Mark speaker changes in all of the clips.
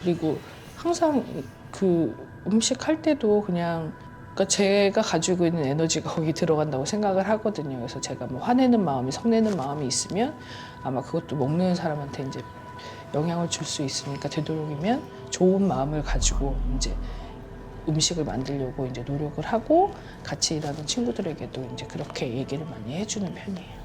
Speaker 1: 그리고 항상 그 음식 할 때도 그냥 그러니까 제가 가지고 있는 에너지가 거기 들어간다고 생각을 하거든요. 그래서 제가 뭐 화내는 마음이 성내는 마음이 있으면 아마 그것도 먹는 사람한테 이제 영향을 줄 수 있으니까 되도록이면 좋은 마음을 가지고 이제 음식을 만들려고 이제 노력을 하고 같이 일하는 친구들에게도 이제 그렇게 얘기를 많이 해주는 편이에요.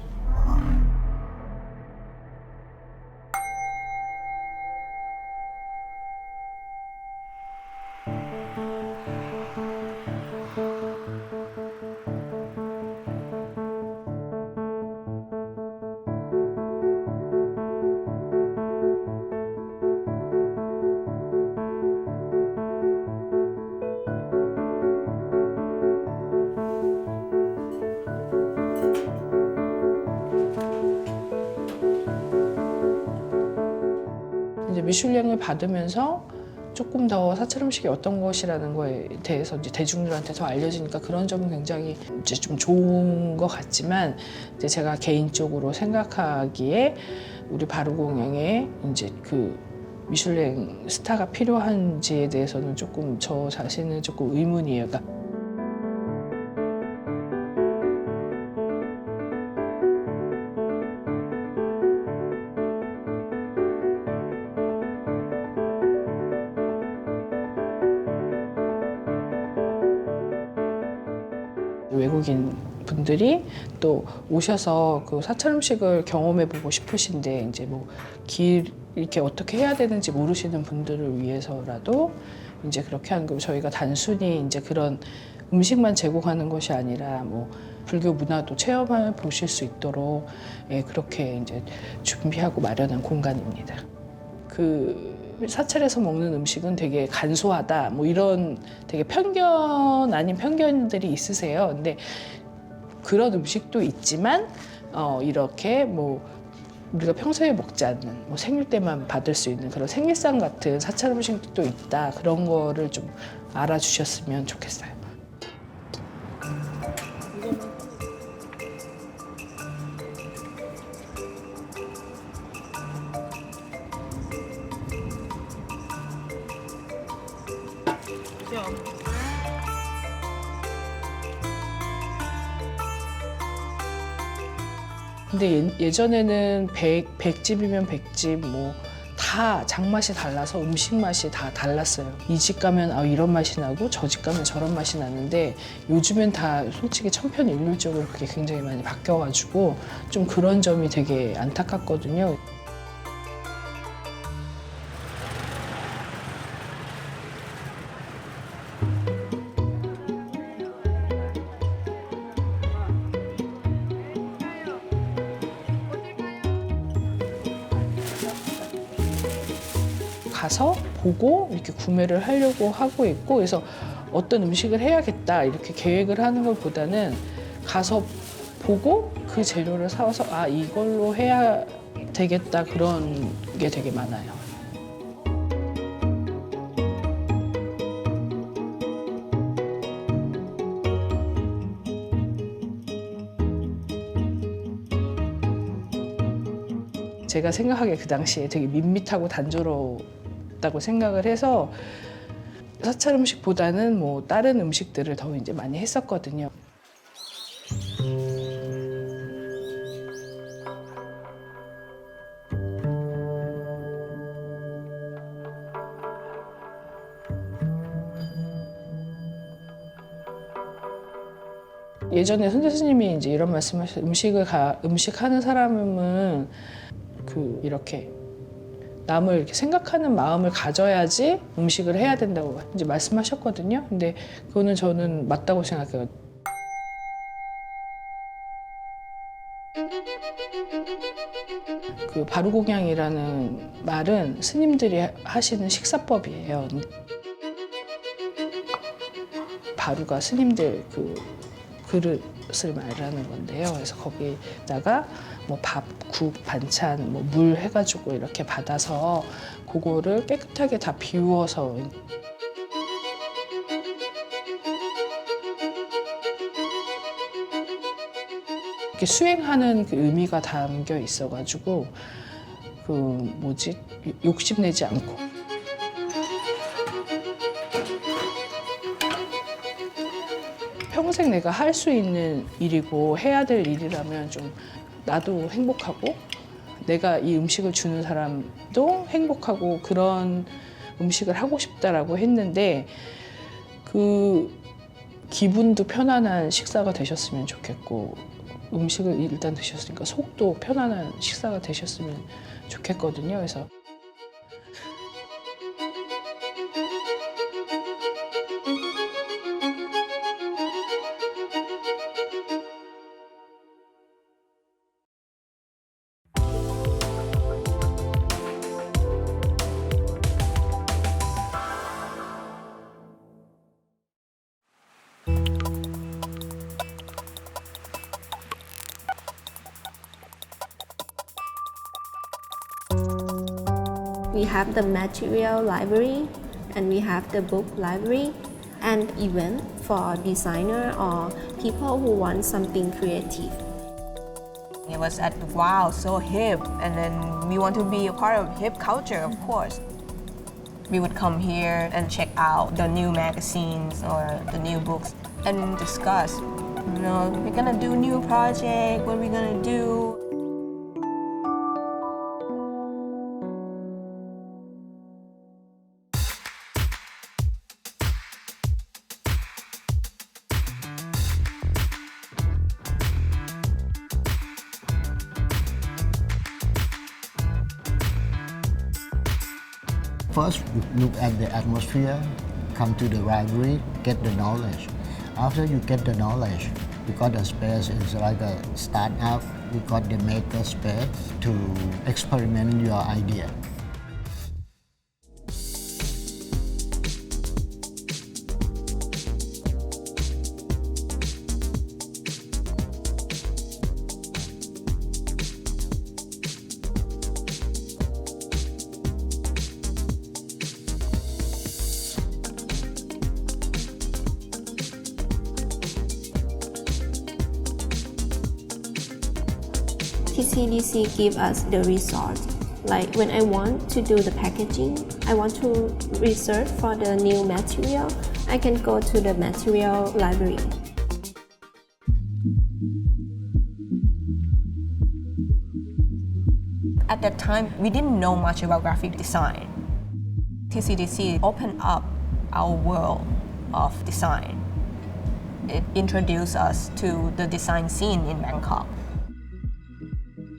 Speaker 1: 이제 미슐랭을 받으면서 조금 더 사찰 음식이 어떤 것이라는 거에 대해서 이제 대중들한테 더 알려지니까 그런 점은 굉장히 이제 좀 좋은 것 같지만 이제 제가 개인적으로 생각하기에 우리 바루공양에 이제 그 미슐랭 스타가 필요한지에 대해서는 조금 저 자신은 조금 의문이에요. 그러니까 외국인 분들이 또 오셔서 그 사찰 음식을 경험해 보고 싶으신데 이제 뭐 길 이렇게 어떻게 해야 되는지 모르시는 분들을 위해서라도 이제 그렇게 하는 거고 저희가 단순히 이제 그런 음식만 제공하는 것이 아니라 뭐 불교 문화도 체험해 보실 수 있도록 예, 그렇게 이제 준비하고 마련한 공간입니다. 그 사찰에서 먹는 음식은 되게 간소하다 뭐 이런 되게 편견 아닌 편견들이 있으세요. 근데 그런 음식도 있지만 이렇게 뭐 우리가 평소에 먹지 않는 뭐 생일 때만 받을 수 있는 그런 생일상 같은 사찰 음식도 있다. 그런 거를 좀 알아주셨으면 좋겠어요. 근데 예전에는 100집이면 100집 뭐 다 장맛이 달라서 음식 맛이 다 달랐어요. 이 집 가면 아 이런 맛이 나고 저 집 가면 저런 맛이 나는데 요즘엔 다 솔직히 천편일률적으로 그게 굉장히 많이 바뀌어가지고 좀 그런 점이 되게 안타깝거든요. 가서 보고 이렇게 구매를 하려고 하고 있고 그래서 어떤 음식을 해야겠다 이렇게 계획을 하는 것보다는 가서 보고 그 재료를 사와서 아 이걸로 해야 되겠다 그런 게 되게 많아요. 제가 생각하기에 그 당시에 되게 밋밋하고 단조롭다고 생각을 해서 사찰 음식보다는 뭐 다른 음식들을 더 이제 많이 했었거든요. 예전에 선재 스님이 이제 이런 말씀하셨어요. 음식하는 사람은 그 이렇게 남을 이렇게 생각하는 마음을 가져야지 음식을 해야 된다고 이제 말씀하셨거든요. 근데 그거는 저는 맞다고 생각해요. 그 바루공양이라는 말은 스님들이 하시는 식사법이에요. 바루가 스님들 그 그릇을 말하는 건데요. 그래서 거기다가 뭐 밥, 국, 반찬, 뭐 물 해가지고 이렇게 받아서 그거를 깨끗하게 다 비워서 이렇게 수행하는 그 의미가 담겨 있어가지고 그 뭐지 욕심내지 않고 평생 내가 할 수 있는 일이고 해야 될 일이라면 좀 나도 행복하고 내가 이 음식을 주는 사람도 행복하고 그런 음식을 하고 싶다라고 했는데 그 기분도 편안한 식사가 되셨으면 좋겠고 음식을 일단 드셨으니까 속도 편안한 식사가 되셨으면 좋겠거든요. 그래서
Speaker 2: We have the material library and we have the book library and event for designer or people who want something creative.
Speaker 3: It was at wow, so hip, and then we want to be a part of hip culture, of course. We would come here and check out the new magazines or the new books and discuss, we're gonna do new project, what we're gonna do.
Speaker 4: First, look at the atmosphere, come to the library, get the knowledge. After you get the knowledge, we got the space, it's like a startup, we got the maker space to experiment your idea.
Speaker 2: TCDC give us the resource. Like when I want to do the packaging, I want to research for the new material, I can go to the material library.
Speaker 3: At that time, we didn't know much about graphic design. TCDC opened up our world of design. It introduced us to the design scene in Bangkok.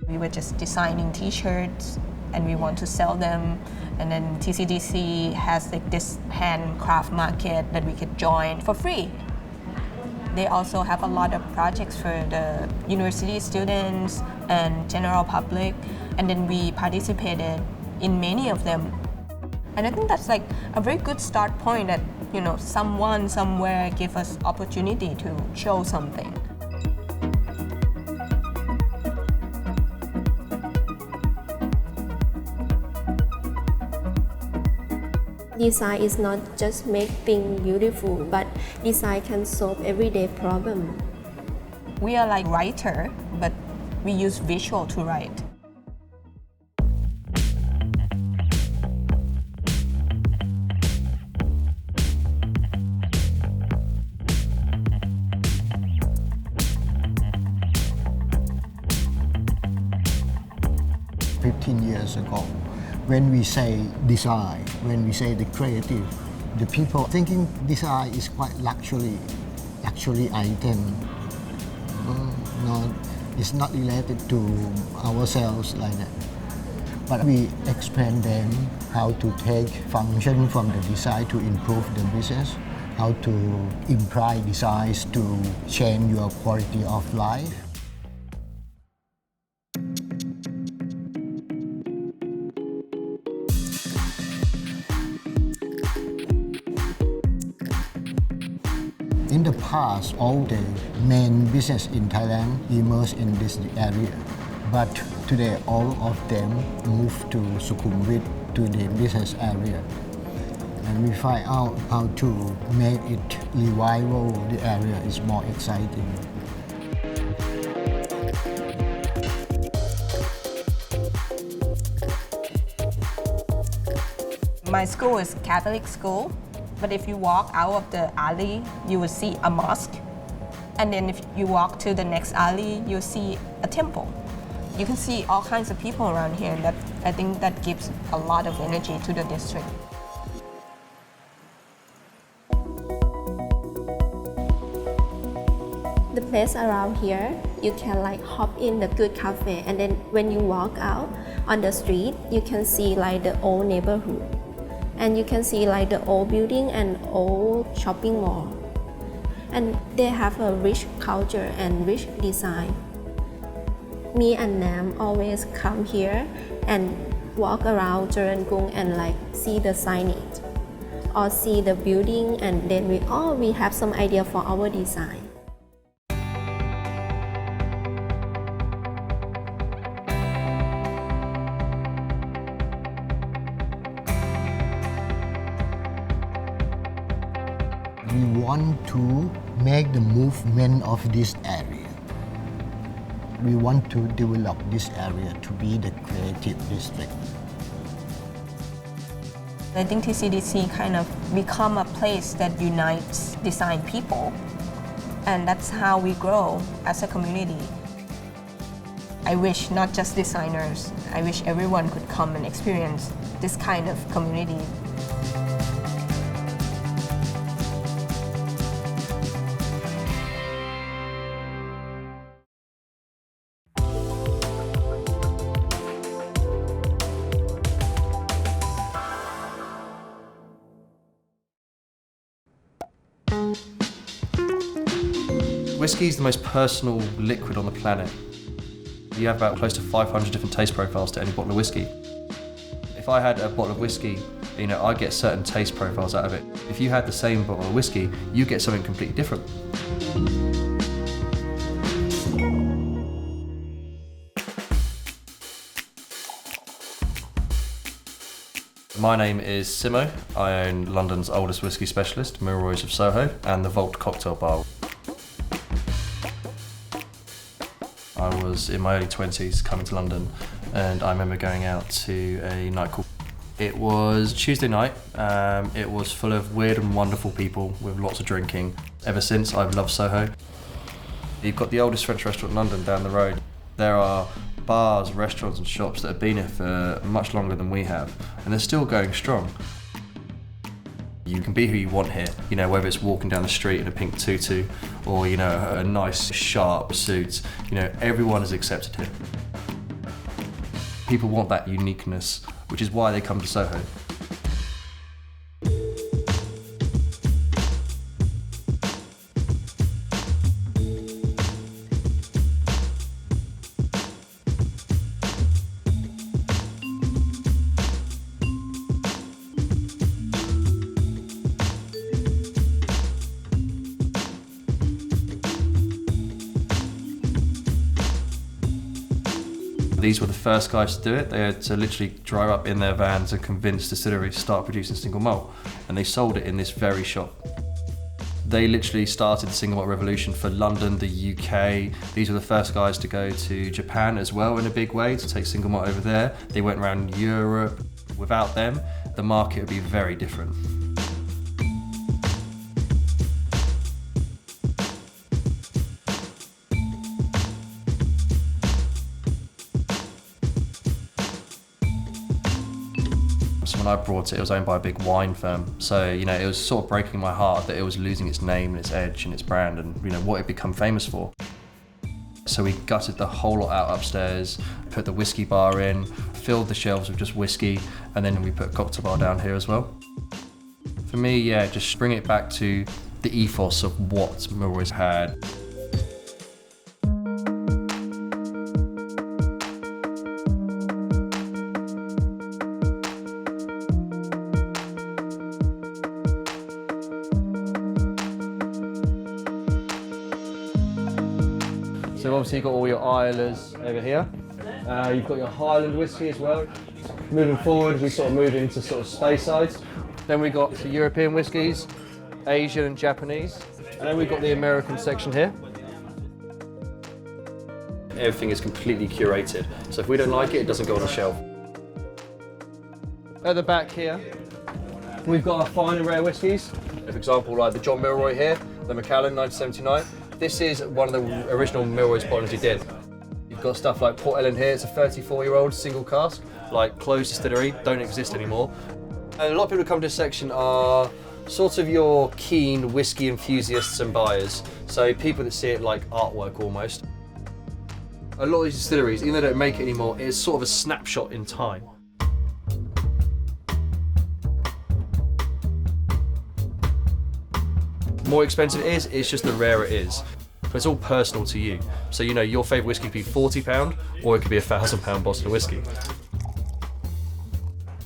Speaker 3: We were just designing t-shirts and we want to sell them, and then TCDC has like this handcraft market that we could join for free. They also have a lot of projects for the university students and general public, and then we participated in many of them. And I think that's like a very good start point that, someone somewhere gave us opportunity to show something.
Speaker 2: Design is not just make things beautiful, but design can solve everyday problem.
Speaker 3: We are like writer, but we use visual to write.
Speaker 4: Years ago, when we say design, when we say the creative, the people thinking design is quite luxury item. It's not related to ourselves like that. But we explain them how to take function from the design to improve the business, how to imply designs to change your quality of life. In the past, all the main business in Thailand emerged in this area. But today, all of them moved to Sukhumvit, to the business area. And we find out how to make it revival, the area is more exciting.
Speaker 3: My school is Catholic school, but if you walk out of the alley, you will see a mosque. And then if you walk to the next alley, you'll see a temple. You can see all kinds of people around here, and that, I think that gives a lot of energy to the district.
Speaker 2: The place around here, you can like hop in the good cafe, and then when you walk out on the street, you can see like the old neighborhood, and you can see like the old building and old shopping mall. And they have a rich culture and rich design. Me and Nam always come here and walk around Gung and like see the signage or see the building, and then we have some idea for our design.
Speaker 4: We want to make the movement of this area. We want to develop this area to be the creative district.
Speaker 3: I think TCDC kind of become a place that unites design people, and that's how we grow as a community. I wish not just designers, I wish everyone could come and experience this kind of community.
Speaker 5: Whiskey is the most personal liquid on the planet. You have about close to 500 different taste profiles to any bottle of whiskey. If I had a bottle of whiskey, I get certain taste profiles out of it. If you had the same bottle of whiskey, you get something completely different. My name is Simo. I own London's oldest whiskey specialist, Milroy's of Soho, and the Vault Cocktail Bar. I was in my early 20s coming to London, and I remember going out to a night called. It was Tuesday night. It was full of weird and wonderful people with lots of drinking. Ever since, I've loved Soho. You've got the oldest French restaurant in London down the road. There are bars, restaurants and shops that have been here for much longer than we have, and they're still going strong. You can be who you want here, whether it's walking down the street in a pink tutu or, a nice sharp suit, everyone is accepted here. People want that uniqueness, which is why they come to Soho. These were the first guys to do it. They had to literally drive up in their vans and convince distilleries to start producing single malt, and they sold it in this very shop. They literally started the single malt revolution for London, the UK. These were the first guys to go to Japan as well in a big way, to take single malt over there. They went around Europe. Without them, the market would be very different. When I brought it was owned by a big wine firm. So, it was sort of breaking my heart that it was losing its name and its edge and its brand and, what it become famous for. So we gutted the whole lot out upstairs, put the whiskey bar in, filled the shelves with just whiskey, and then we put a cocktail bar down here as well. For me, just bring it back to the ethos of what Milroy's had. So obviously you've got all your Islers over here. You've got your Highland whiskey as well. Moving forward, we sort of move into sort of Speyside. Then we got the European whiskies, Asian and Japanese. And then we've got the American section here. Everything is completely curated. So if we don't like it, it doesn't go on the shelf. At the back here, we've got our fine and rare whiskies. For example, like the John Milroy here, the Macallan 1979. This is one of the original Milrose bottlings we did. You've got stuff like Port Ellen here, it's a 34-year-old single cask, like closed distillery, don't exist anymore. And a lot of people who come to this section are sort of your keen whiskey enthusiasts and buyers. So people that see it like artwork almost. A lot of these distilleries, even though they don't make it anymore, it's sort of a snapshot in time. More expensive it is, it's just the rarer it is. But it's all personal to you. So you know, your favourite whiskey could be £40 or it could be a £1,000 bottle of whiskey.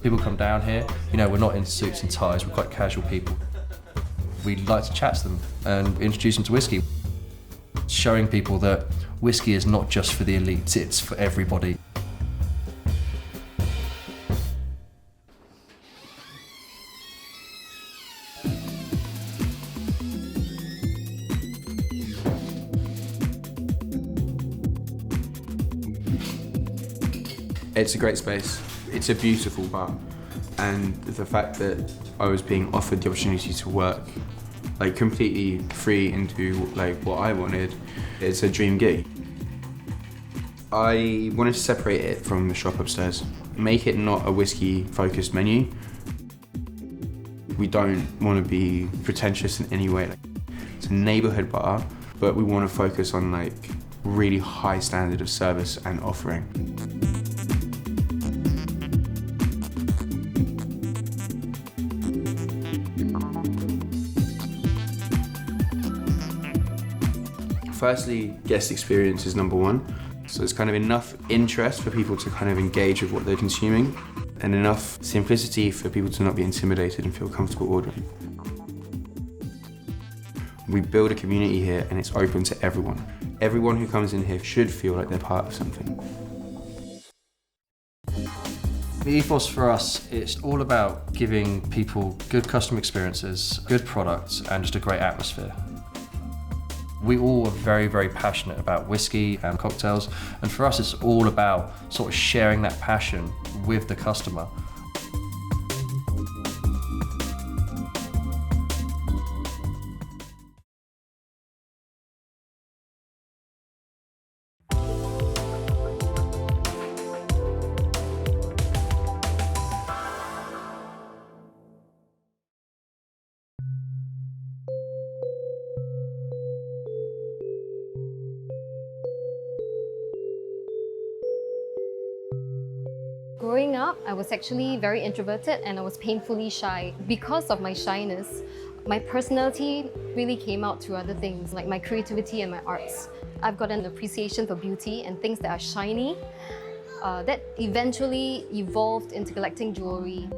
Speaker 5: People come down here, you know, we're not in suits and ties, we're quite casual people. We like to chat to them and introduce them to whiskey. Showing people that whiskey is not just for the elites, it's for everybody.
Speaker 6: It's a great space. It's a beautiful bar, and the fact that I was being offered the opportunity to work like completely free and do like what I wanted, it's a dream gig. I wanted to separate it from the shop upstairs, make it not a whiskey focused menu. We don't want to be pretentious in any way. It's a neighborhood bar, but we want to focus on like really high standard of service and offering. Firstly, guest experience is number one. So there's kind of enough interest for people to kind of engage with what they're consuming, and enough simplicity for people to not be intimidated and feel comfortable ordering. We build a community here and it's open to everyone. Everyone who comes in here should feel like they're part of something.
Speaker 5: The ethos for us, it's all about giving people good customer experiences, good products, and just a great atmosphere. We all are very, very passionate about whiskey and cocktails, and for us it's all about sort of sharing that passion with the customer.
Speaker 7: Growing up, I was actually very introverted and I was painfully shy. Because of my shyness, my personality really came out through other things, like my creativity and my arts. I've got an appreciation for beauty and things that are shiny. That eventually evolved into collecting jewellery.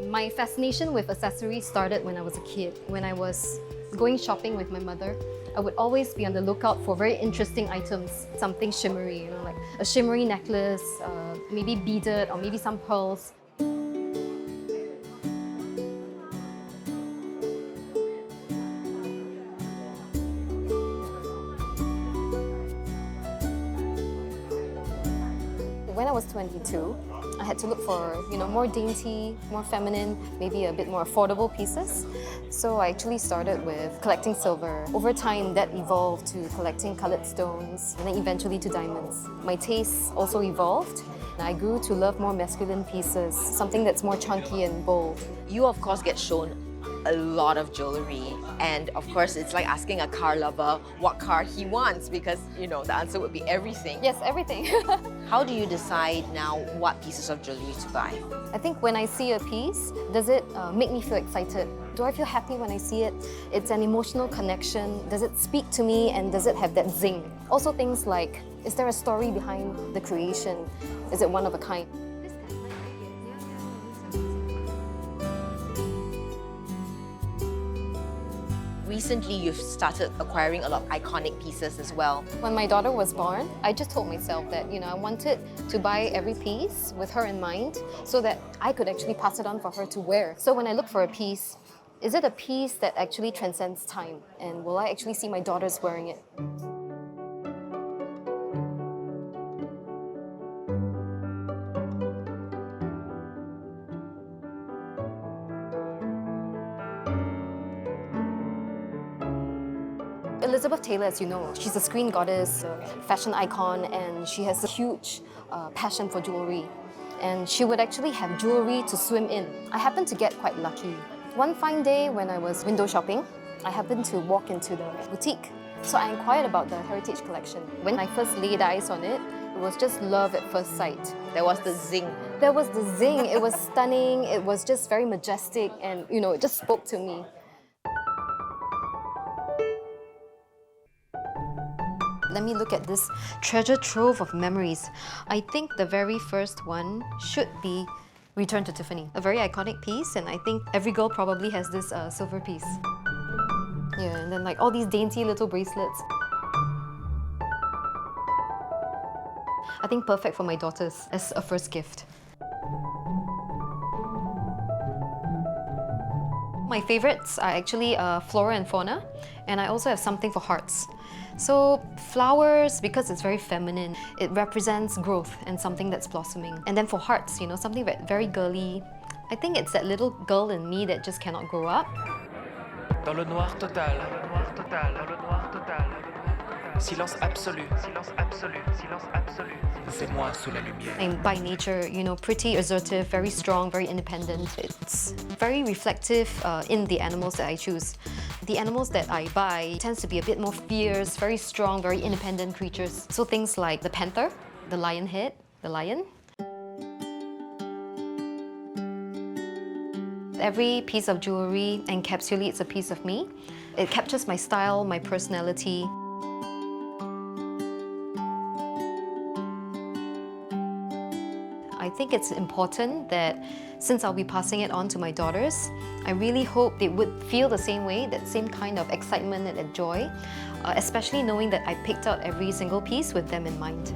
Speaker 7: My fascination with accessories started when I was a kid. When I was going shopping with my mother, I would always be on the lookout for very interesting items, something shimmery, you know, like a shimmery necklace, maybe beaded, or maybe some pearls. When I was 22, I had to look for, more dainty, more feminine, maybe a bit more affordable pieces. So I actually started with collecting silver. Over time, that evolved to collecting colored stones, and then eventually to diamonds. My tastes also evolved. I grew to love more masculine pieces, something that's more chunky and bold.
Speaker 8: You, of course, get shown a lot of jewellery, and of course it's like asking a car lover what car he wants, because the answer would be everything.
Speaker 7: Yes, everything.
Speaker 8: How do you decide now what pieces of jewellery to buy?
Speaker 7: I think when I see a piece, does it make me feel excited? Do I feel happy when I see it? It's an emotional connection. Does it speak to me, and does it have that zing? Also things like, is there a story behind the creation? Is it one of a kind?
Speaker 8: Recently, you've started acquiring a lot of iconic pieces as well.
Speaker 7: When my daughter was born, I just told myself that, I wanted to buy every piece with her in mind so that I could actually pass it on for her to wear. So when I look for a piece, Is it a piece that actually transcends time? And will I actually see my daughters wearing it? Elizabeth Taylor, as you know, she's a screen goddess, a fashion icon, and she has a huge passion for jewellery. And she would actually have jewellery to swim in. I happened to get quite lucky. One fine day when I was window shopping, I happened to walk into the boutique. So I inquired about the heritage collection. When I first laid eyes on it, it was just love at first sight.
Speaker 8: There was the zing.
Speaker 7: There was the zing. It was stunning. It was just very majestic, and it just spoke to me. Let me look at this treasure trove of memories. I think the very first one should be Return to Tiffany. A very iconic piece, and I think every girl probably has this silver piece. Yeah, and then like all these dainty little bracelets. I think perfect for my daughters as a first gift. My favorites are actually flora and fauna, and I also have something for hearts. So flowers, because it's very feminine, it represents growth and something that's blossoming. And then for hearts, something very girly. I think it's that little girl in me that just cannot grow up.
Speaker 9: Dans le noir total, dans le noir total, dans le noir total, dans le noir total. Silence absolu, silence absolu, silence absolu. C'est moi sous la lumière.
Speaker 7: I'm by nature, pretty, assertive, very strong, very independent. It's very reflective in the animals that I choose. The animals that I buy tends to be a bit more fierce, very strong, very independent creatures. So things like the panther, the lion head, the lion. Every piece of jewellery encapsulates a piece of me. It captures my style, my personality. I think it's important that since I'll be passing it on to my daughters, I really hope they would feel the same way, that same kind of excitement and joy, especially knowing that I picked out every single piece with them in mind.